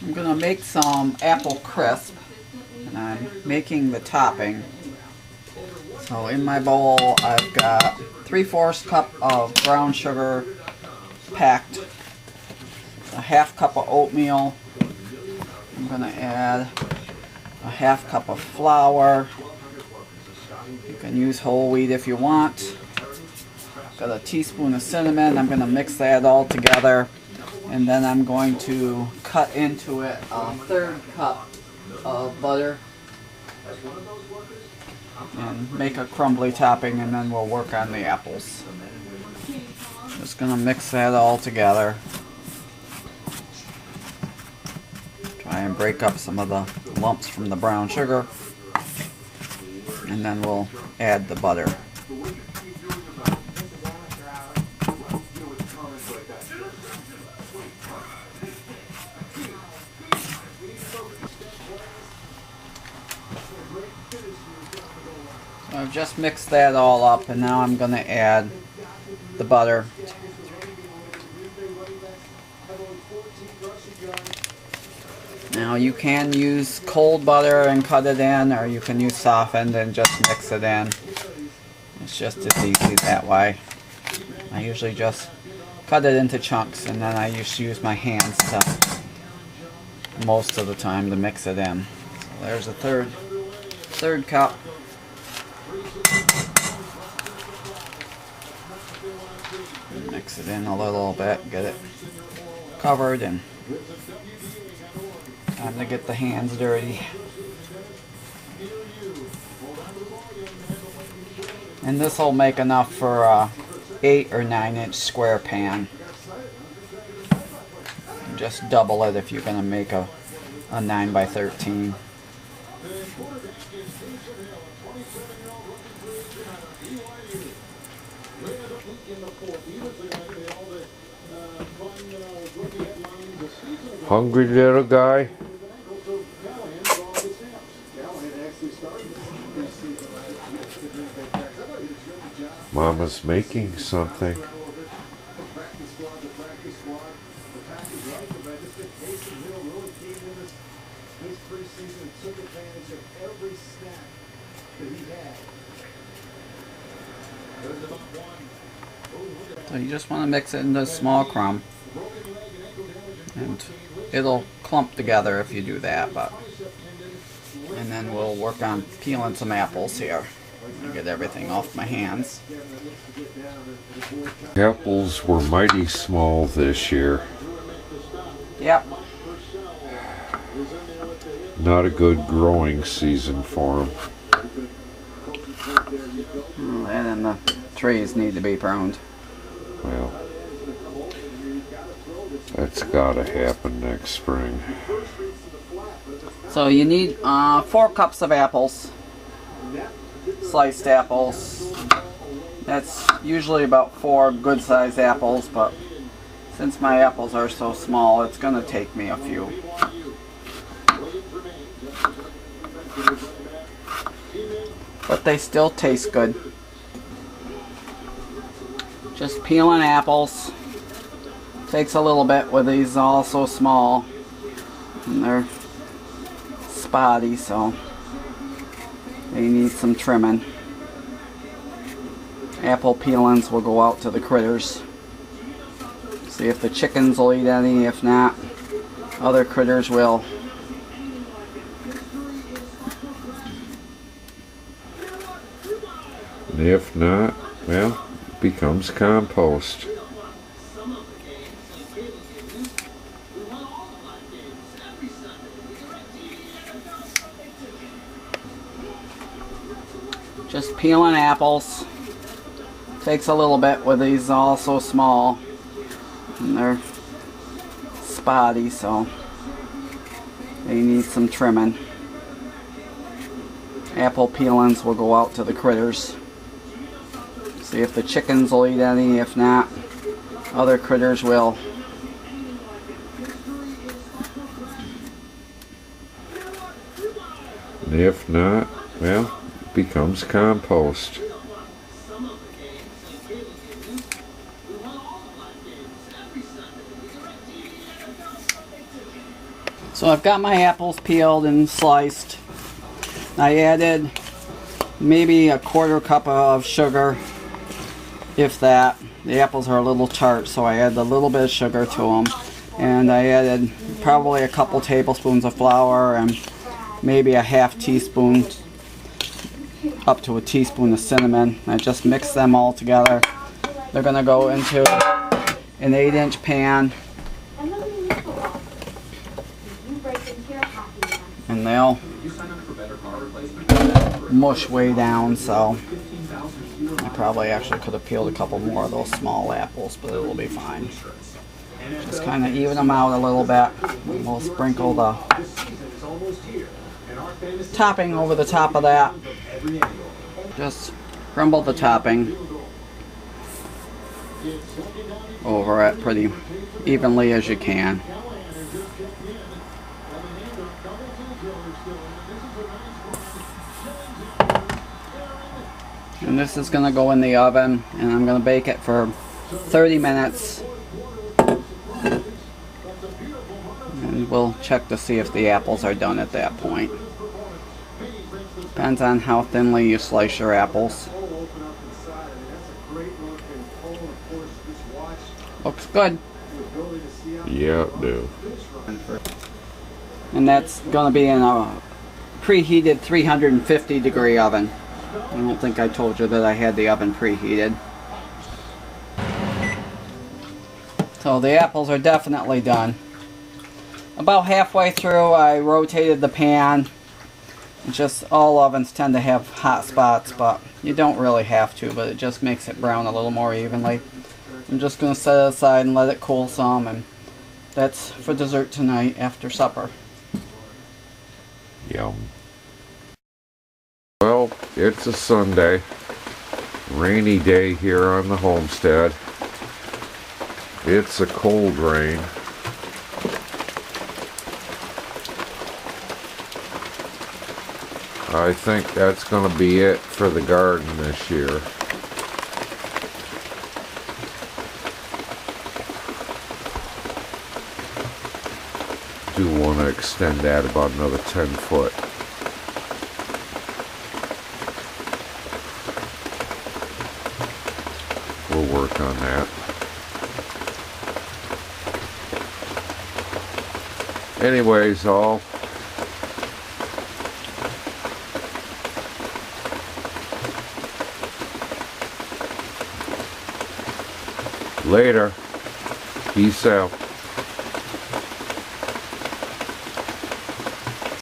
I'm going to make some apple crisp, and I'm making the topping. So in my bowl I've got 3/4 cup of brown sugar packed, a half cup of oatmeal. I'm going to add a half cup of flour. You can use whole wheat if you want. Got a teaspoon of cinnamon. I'm going to mix that all together, and then I'm going to cut into it a 1/3 cup of butter and make a crumbly topping, and then we'll work on the apples. Just going to mix that all together. Try and break up some of the lumps from the brown sugar, and then we'll add the butter. So I've just mixed that all up, and now I'm going to add the butter. Now you can use cold butter and cut it in, or you can use softened and just mix it in. It's just as easy that way. I usually just cut it into chunks, and then I just use my hands to most of the time to mix it in. So there's a third cup. Mix it in a little bit, get it covered, and time to get the hands dirty. And this will make enough for a 8 or 9 inch square pan. Just double it if you're going to make a 9 by 13. Hungry little guy? Mama's making something. So you just want to mix it into a small crumb, and it'll clump together if you do that. And then we'll work on peeling some apples here. Get everything off my hands. Apples were mighty small this year. Yep. Not a good growing season for them. And then the trees need to be pruned. Well, that's gotta happen next spring. So you need 4 cups of apples. Sliced apples. That's usually about 4 good sized apples, but since my apples are so small, it's going to take me a few. But they still taste good. Just peeling apples. Takes a little bit with these all so small. And they're spotty, so they need some trimming. Apple peelings will go out to the critters. See if the chickens will eat any. If not, other critters will. And if not, well, it becomes compost. Just peeling apples. Takes a little bit with these all so small. And they're spotty, so they need some trimming. Apple peelings will go out to the critters. See if the chickens will eat any. If not, other critters will. And if not, well, it becomes compost. So I've got my apples peeled and sliced. I added maybe a quarter cup of sugar, if that. The apples are a little tart, so I added a little bit of sugar to them. And I added probably a couple tablespoons of flour and maybe a half teaspoon up to a teaspoon of cinnamon. I just mixed them all together. They're going to go into an 8-inch pan. And they'll mush way down, so I probably actually could have peeled a couple more of those small apples, but it'll be fine. Just kind of even them out a little bit. We'll sprinkle the topping over the top of that. Just crumble the topping over it pretty evenly as you can. And this is going to go in the oven, and I'm going to bake it for 30 minutes. And we'll check to see if the apples are done at that point. Depends on how thinly you slice your apples. Looks good. Yeah, it do. And that's going to be in a preheated 350 degree oven. I don't think I told you that I had the oven preheated. So the apples are definitely done. About halfway through, I rotated the pan. It's just all ovens tend to have hot spots, but you don't really have to, but it just makes it brown a little more evenly. I'm just going to set it aside and let it cool some, and that's for dessert tonight after supper. Yum. Well, it's a Sunday. Rainy day here on the homestead. It's a cold rain. I think that's going to be it for the garden this year. Do want to extend that about another 10 foot. We'll work on that. Anyways, all later. Peace out.